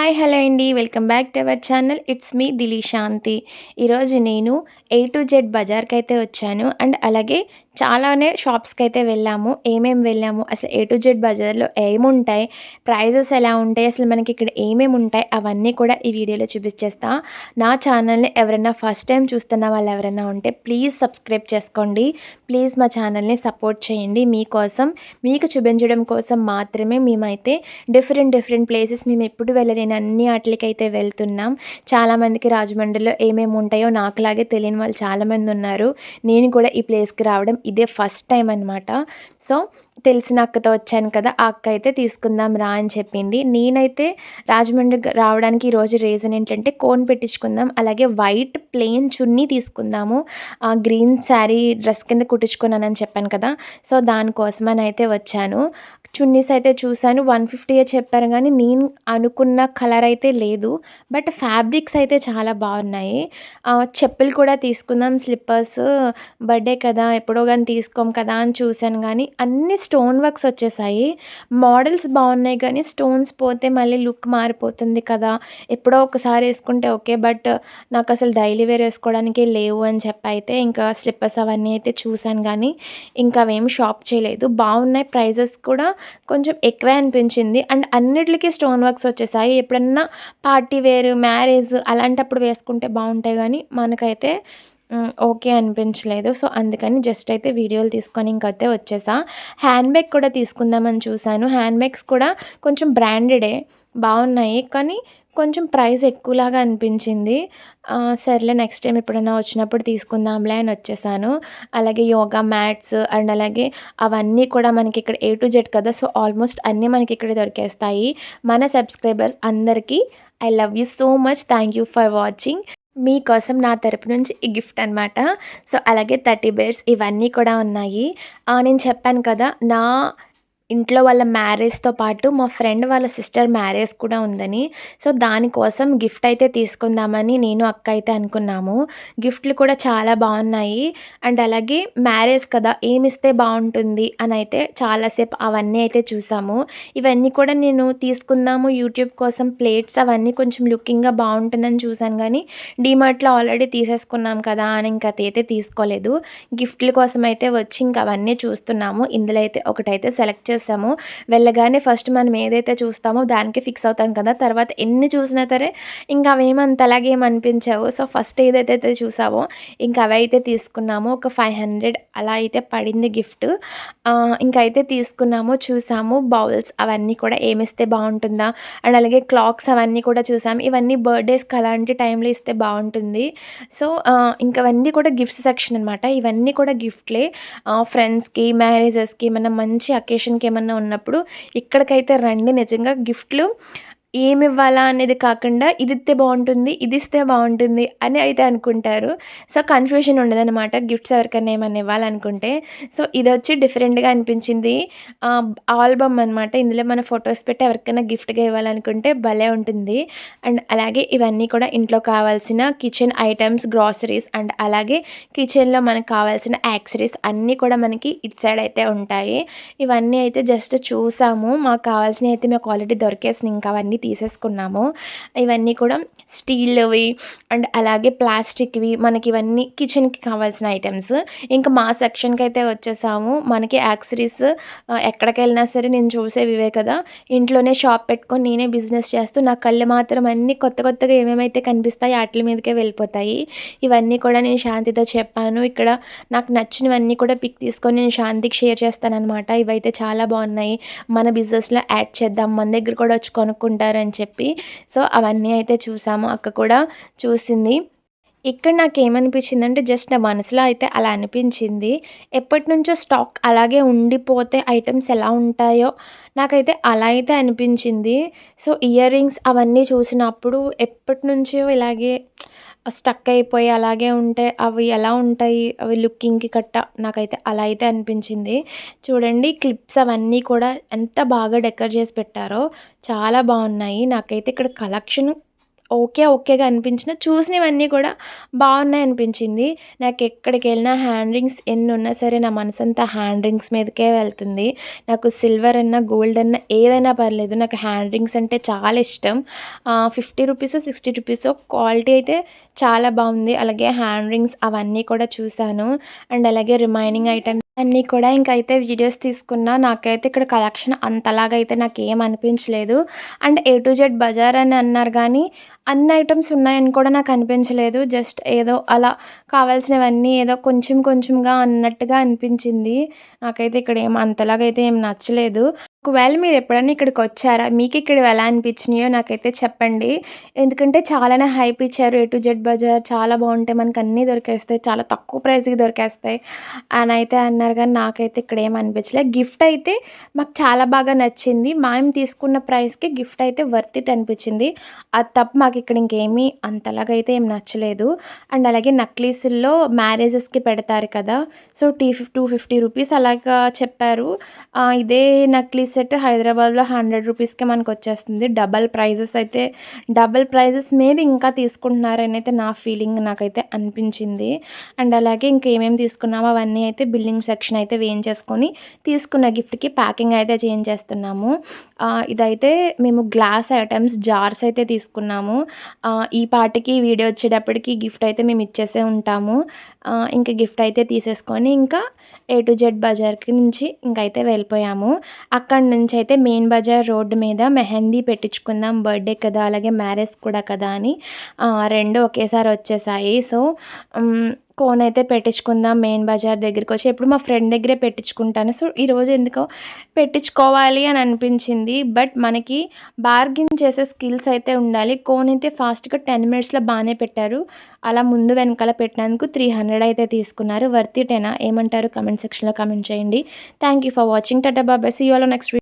Hi hello అండి. Welcome back to our channel. It's me Dilishanti. ఈరోజు నేను ఏ టు జెడ్ బజార్‌కైతే వచ్చాను. అండ్ అలాగే చాలానే షాప్స్‌కైతే వెళ్ళాము. వెళ్ళాము, అసలు ఏ టు జెడ్ బజార్‌లో ఏముంటాయి, ప్రైజెస్ ఎలా ఉంటాయి, అసలు మనకి ఇక్కడ ఏమేమి ఉంటాయి అవన్నీ కూడా ఈ వీడియోలో చూపించేస్తా. నా ఛానల్‌ని ఎవరైనా ఫస్ట్ టైం చూస్తున్న వాళ్ళు ఎవరైనా ఉంటే ప్లీజ్ సబ్స్క్రైబ్ చేసుకోండి. ప్లీజ్ మా ఛానల్‌ని సపోర్ట్ చేయండి. మీకోసం, మీకు చూపించడం కోసం మాత్రమే మేమైతే డిఫరెంట్ ప్లేసెస్ మేము ఎప్పుడు వెళ్ళలేని అన్ని ఆటిలకైతే వెళ్తున్నాం. చాలామందికి రాజమండ్రిలో ఏమేమి ఉంటాయో నాకులాగే తెలియని వాళ్ళు చాలామంది ఉన్నారు. నేను కూడా ఈ ప్లేస్‌కి రావడం ఇదే ఫస్ట్ టైం అనమాట. సో, తెలిసిన అక్కతో వచ్చాను కదా! ఆ అక్క అయితే తీసుకుందాం రా అని చెప్పింది. నేనైతే రాజమండ్రి రావడానికి ఈరోజు రీజన్ ఏంటంటే కోన్ పెట్టించుకుందాం, అలాగే వైట్ ప్లెయిన్ చున్నీ తీసుకుందాము. గ్రీన్ శారీ డ్రెస్ కింద కుట్టించుకున్నానని చెప్పాను కదా! సో, దానికోసమని అయితే వచ్చాను. చున్నీస్ అయితే చూసాను 150 చెప్పారు గానీ, నేను అనుకున్న కలర్ అయితే లేదు. బట్ ఫ్యాబ్రిక్స్ అయితే చాలా బాగున్నాయి. చెప్పులు కూడా తీసుకుందాం, స్లిప్పర్స్ బర్త్‌డే కదా! ఎప్పుడో గాని తీసుకోం కదా అని చూసాను గానీ, అన్ని స్టోన్ వర్క్స్ వచ్చేసాయి. మోడల్స్ బాగున్నాయి కానీ, స్టోన్స్ పోతే మళ్ళీ లుక్ మారిపోతుంది కదా! ఎప్పుడో ఒకసారి ఏసుకుంటే ఓకే. బట్ నాకసలు డైలీ వేర్ ఏసుకోవడానికే లేవు అని చెప్పైతే ఇంకా స్లిప్పర్స్ అవన్నీ అయితే చూసాను గానీ, ఇంకా అవేమి షాప్ చేయలేదు. బాగున్నాయి, ప్రైజెస్ కూడా కొంచెం ఎక్కువే అనిపించింది. అండ్ అన్నిట్లికి స్టోన్ వర్క్స్ వచ్చేసాయి. ఎప్పుడన్నా పార్టీ వేర్, మ్యారేజ్ అలాంటప్పుడు వేసుకుంటే బావుంటాయి గానీ, మనకైతే ఓకే అనిపించలేదు. సో, అందుకని జస్ట్ అయితే వీడియోలు తీసుకొని ఇంకైతే వచ్చేసా. హ్యాండ్ బ్యాగ్ కూడా తీసుకుందామని చూసాను. హ్యాండ్ బ్యాగ్స్ కూడా కొంచెం బ్రాండెడే బావున్నాయి. కానీ కొంచెం ప్రైస్ ఎక్కువలాగా అనిపించింది. సర్లే నెక్స్ట్ టైమ్ ఎప్పుడైనా వచ్చినప్పుడు తీసుకుందాంలే అని వచ్చేసాను. అలాగే యోగా మ్యాట్స్ అండ్ అలాగే అవన్నీ కూడా మనకి ఇక్కడ ఏ టు జెడ్ కదా! సో, ఆల్మోస్ట్ అన్నీ మనకి ఇక్కడ దొరికేస్తాయి. మన సబ్స్క్రైబర్స్ అందరికీ I love you so much. Thank you for watching. మీకోసం నా తరపు నుంచి ఈ గిఫ్ట్ అనమాట. సో, అలాగే 30 బేర్స్ ఇవన్నీ కూడా ఉన్నాయి. నేను చెప్పాను కదా! నా ఇంట్లో వాళ్ళ మ్యారేజ్‌తో పాటు మా ఫ్రెండ్ వాళ్ళ సిస్టర్ మ్యారేజ్ కూడా ఉందని. సో, దానికోసం గిఫ్ట్ అయితే తీసుకుందామని నేను, అక్క అయితే అనుకున్నాము. గిఫ్ట్‌లు కూడా చాలా బావున్నాయి. అండ్ అలాగే మ్యారేజ్ కదా! ఏమిస్తే బావుంటుంది అనైతే చాలా సేపు అవన్నీ అయితే చూసాము. ఇవన్నీ కూడా నేను తీసుకుందాము యూట్యూబ్ కోసం ప్లేట్స్ అవన్నీ కొంచెం లుకింగ్‌గా బావుంటుందని చూసాను గానీ, డీమార్ట్‌లో ఆల్రెడీ తీసేసుకున్నాం కదా! అని ఇంక అదైతే తీసుకోలేదు. గిఫ్ట్‌ల కోసం అయితే వచ్చి ఇంక అవన్నీ చూస్తున్నాము. ఇందులో అయితే ఒకటైతే సెలెక్ట్ చేసాము. వెళ్ళగానే ఫస్ట్ మనం ఏదైతే చూస్తామో దానికే ఫిక్స్ అవుతాం కదా! తర్వాత ఎన్ని చూసినా సరే ఇంకా అవేమి అంతలాగా ఏమి అనిపించవు. సో, ఫస్ట్ ఏదైతే చూసామో ఇంకా అవైతే తీసుకున్నాము. ఒక 500 అలా అయితే పడింది గిఫ్ట్. ఇంకైతే తీసుకున్నాము, చూసాము. బౌల్స్ అవన్నీ కూడా ఏమిస్తే బావుంటుందా అండ్ అలాగే క్లాక్స్ అవన్నీ కూడా చూసాము. ఇవన్నీ బర్త్‌డేస్‌కి అలాంటి టైంలో ఇస్తే బావుంటుంది. సో, ఇంకవన్నీ కూడా గిఫ్ట్స్ సెక్షన్ అనమాట. ఇవన్నీ కూడా గిఫ్ట్‌లే. ఫ్రెండ్స్‌కి, మ్యారేజెస్‌కి ఏమన్నా మంచి అకేషన్‌కి ఏమన్నా ఉన్నప్పుడు ఇక్కడికైతే రండి. నిజంగా గిఫ్ట్‌లు ఏమివ్వాలా అనేది కాకుండా ఇదిస్తే బావుంటుంది, ఇదిస్తే బావుంటుంది అని అయితే అనుకుంటారు. సో, కన్‌ఫ్యూజన్ ఉండదనమాట గిఫ్ట్స్ ఎవరికైనా ఏమన్నా ఇవ్వాలనుకుంటే. సో, ఇదొచ్చి డిఫరెంట్‌గా అనిపించింది. ఆల్బమ్ అనమాట. ఇందులో మన ఫోటోస్ పెట్టి ఎవరికైనా గిఫ్ట్‌గా ఇవ్వాలనుకుంటే భలే ఉంటుంది. అండ్ అలాగే ఇవన్నీ కూడా ఇంట్లో కావాల్సిన కిచెన్ ఐటెమ్స్, గ్రాసరీస్ అండ్ అలాగే కిచెన్‌లో మనకు కావాల్సిన యాక్సెసరీస్ అన్నీ కూడా మనకి ఇటు సైడ్ అయితే ఉంటాయి. ఇవన్నీ అయితే జస్ట్ చూసాము. మాకు కావాల్సినవి అయితే మాకు ఆల్రెడీ దొరికేసినాయి. ఇంకా అవన్నీ తీసేసుకున్నాము. ఇవన్నీ కూడా స్టీల్‌వి అండ్ అలాగే ప్లాస్టిక్‌వి మనకి ఇవన్నీ కిచెన్‌కి కావాల్సిన ఐటెమ్స్. ఇంకా మా సెక్షన్‌కి అయితే వచ్చేసాము. మనకి యాక్సెసరీస్ ఎక్కడికెళ్ళినా సరే నేను చూసేవి ఇవే కదా! ఇంట్లోనే షాప్ పెట్టుకొని నేనే బిజినెస్ చేస్తూ నా కళ్ళు మాత్రం అన్నీ కొత్తగా ఏమేమైతే కనిపిస్తాయో ఆటిల మీదకే వెళ్ళిపోతాయి. ఇవన్నీ కూడా నేను శాంతితో చెప్పాను. ఇక్కడ నాకు నచ్చినవన్నీ కూడా పిక్ తీసుకొని నేను శాంతికి షేర్ చేస్తాననమాట. ఇవైతే చాలా బావున్నాయి, మన బిజినెస్‌లో యాడ్ చేద్దాం, మన దగ్గర కూడా వచ్చి కొనుక్కుంటారని చెప్పి. సో, అవన్నీ అయితే చూసాము. అక్క కూడా చూసింది. ఇక్కడ నాకేమనిపించిందంటే జస్ట్ నా మనసులో అయితే అలా అనిపించింది. ఎప్పటినుంచో స్టాక్ అలాగే ఉండిపోతే ఐటెమ్స్ ఎలా ఉంటాయో నాకైతే అలా అయితే అనిపించింది. సో, ఇయర్ రింగ్స్ అవన్నీ చూసినప్పుడు ఎప్పటినుంచో ఇలాగే స్టక్ అయిపోయి అలాగే ఉంటే అవి ఎలా ఉంటాయి? అవి లుకింగ్‌కి నాకైతే అలా అయితే అనిపించింది. చూడండి క్లిప్స్ అవన్నీ కూడా ఎంత బాగా డెకర్ చేసి పెట్టారో చాలా బావున్నాయి. నాకైతే ఇక్కడ కలెక్షన్ ఓకేగా అనిపించిన చూసినవన్నీ కూడా బాగున్నాయనిపించింది. నాకెక్కడికెళ్ళినా హ్యాండ్ రింగ్స్ ఎన్నున్నా సరే నా మనసంతా హ్యాండ్ రింగ్స్ మీదకే వెళ్తుంది. నాకు సిల్వర్ అన్నా, గోల్డ్ అన్నా ఏదైనా పర్లేదు. నాకు హ్యాండ్ రింగ్స్ అంటే చాలా ఇష్టం. 50 రూపీసో, 60 రూపీసో క్వాలిటీ అయితే చాలా బావుంది. అలాగే హ్యాండ్ రింగ్స్ అవన్నీ కూడా చూసాను. అండ్ అలాగే రిమైనింగ్ ఐటెమ్స్ అన్నీ కూడా ఇంకైతే వీడియోస్ తీసుకున్నా. నాకైతే ఇక్కడ కలెక్షన్ అంతలాగా అయితే నాకేం అనిపించలేదు. And A to Z Bazaar అని అన్నారు గానీ, అన్ని ఐటెమ్స్ ఉన్నాయని కూడా నాకు అనిపించలేదు. జస్ట్ ఏదో అలా కావాల్సినవన్నీ ఏదో కొంచెం కొంచెంగా అన్నట్టుగా అనిపించింది. నాకైతే ఇక్కడ ఏం అంతలాగా అయితే ఏం నచ్చలేదు. ఒకవేళ మీరెప్పుడన్నా ఇక్కడికొచ్చారా? మీకిక్కడివి ఎలా అనిపించినాయో నాకైతే చెప్పండి. ఎందుకంటే చాలానే హైప్ ఇచ్చారు. ఏ టు జెడ్ బజార్ చాలా బావుంటాయి. మనకన్నీ దొరికేస్తాయి. చాలా తక్కువ ప్రైస్‌కి దొరికేస్తాయి అనయితే అన్నారు గానీ, నాకైతే ఇక్కడేం అనిపించలే. గిఫ్ట్ అయితే మాకు చాలా బాగా నచ్చింది. మేము తీసుకున్న ప్రైస్‌కి గిఫ్ట్ అయితే వర్త్ ఇట్ అనిపించింది. అది తప్ప మాకిక్కడ ఇంకేమీ అంతలాగా అయితే ఏం నచ్చలేదు. అండ్ అలాగే నక్లీసుల్లో మ్యారేజెస్‌కి పెడతారు కదా! సో, 250 రూపీస్ అలాగా చెప్పారు. ఇదే నక్లీస్ సెట్ హైదరాబాద్‌లో 100 రూపీస్‌కే మనకొచ్చేస్తుంది. డబుల్ ప్రైజెస్ మీద ఇంకా తీసుకుంటున్నారనైతే నా ఫీలింగ్ నాకైతే అనిపించింది. అండ్ అలాగే ఇంకేమేమి తీసుకున్నామో అవన్నీ అయితే బిల్లింగ్ సెక్షన్ అయితే వేయించేసుకొని తీసుకున్న గిఫ్ట్‌కి ప్యాకింగ్ అయితే చేయించేస్తున్నాము. ఇదైతే మేము గ్లాస్ ఐటెమ్స్ జార్స్ అయితే తీసుకున్నాము. ఈ పాటికి వీడియో వచ్చేటప్పటికి గిఫ్ట్ అయితే మేము ఇచ్చేసే ఉంటాము. ఇంక గిఫ్ట్ అయితే తీసేసుకొని ఇంకా ఏ టు జెడ్ బజార్‌కి నుంచి ఇంకైతే వెళ్ళిపోయాము. అక్కడి నుంచయితే మెయిన్ బజార్ రోడ్డు మీద మెహందీ పెట్టించుకుందాం బర్త్‌డే కదా! అలాగే మ్యారేజ్ కూడా కదా! అని 2 ఒకేసారి వచ్చేసాయి. సో, కోన్ అయితే పెట్టించుకుందాం మెయిన్ బజార్ దగ్గరికొచ్చి. ఎప్పుడు మా ఫ్రెండ్ దగ్గరే పెట్టించుకుంటాను. సో, ఈరోజు ఎందుకో పెట్టించుకోవాలి అని అనిపించింది. బట్ మనకి బార్గెయిన్ చేసే స్కిల్స్ అయితే ఉండాలి. కోన్ అయితే ఫాస్ట్‌గా 10 మినిట్స్‌లో బానే పెట్టారు. అలా ముందు వెనకాల పెట్టినందుకు 300 అయితే తీసుకున్నారు. వర్త్ ఇటేనా? ఏమంటారు? కామెంట్ సెక్షన్‌లో కామెంట్ చేయండి. Thank you for watching. Tata bye bye. See you all next video.